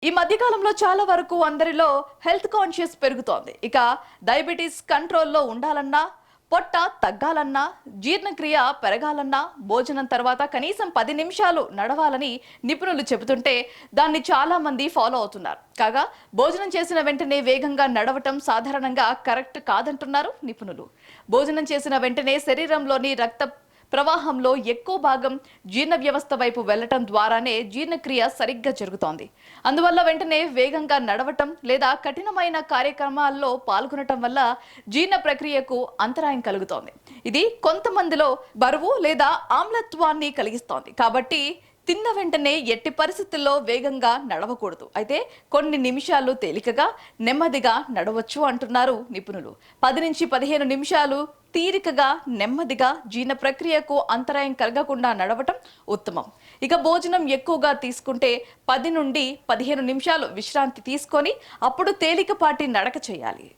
ఈ మధ్య కాలంలో చాలా వరకు అందరిలో హెల్త్ కాన్షియస్ పెరుగుతోంది. ఇక డయాబెటీస్ కంట్రోల్లో ఉండాలన్నా, పొట్ట తగ్గాలన్నా, జీర్ణక్రియ పెరగాలన్నా భోజనం తర్వాత కనీసం 10 నిమిషాలు నడవాలని నిపుణులు చెబుతుంటే దాన్ని చాలా మంది ఫాలో అవుతున్నారు. కాగా భోజనం చేసిన వెంటనే వేగంగా నడవటం సాధారణంగా కరెక్ట్ కాదంటున్నారు నిపుణులు. భోజనం చేసిన వెంటనే శరీరంలోని రక్త ప్రవాహంలో ఎక్కువ భాగం జీర్ణ వ్యవస్థ వైపు వెళ్లటం ద్వారానే జీర్ణక్రియ సరిగ్గా జరుగుతోంది. అందువల్ల వెంటనే వేగంగా నడవటం లేదా కఠినమైన కార్యక్రమాల్లో పాల్గొనటం వల్ల జీర్ణ ప్రక్రియకు అంతరాయం కలుగుతోంది. ఇది కొంతమందిలో బరువు లేదా ఆమ్లత్వాన్ని కలిగిస్తోంది. కాబట్టి తిన్న వెంటనే ఎట్టి పరిస్థితుల్లో వేగంగా నడవకూడదు. అయితే కొన్ని నిమిషాలు తేలికగా నెమ్మదిగా నడవచ్చు అంటున్నారు నిపుణులు. 10 నుంచి 15 నిమిషాలు తీరికగా నెమ్మదిగా జీర్ణ ప్రక్రియకు అంతరాయం కలగకుండా నడవటం ఉత్తమం. ఇక భోజనం ఎక్కువగా తీసుకుంటే 10 నుండి 15 నిమిషాలు విశ్రాంతి తీసుకొని అప్పుడు తేలికపాటి నడక చేయాలి.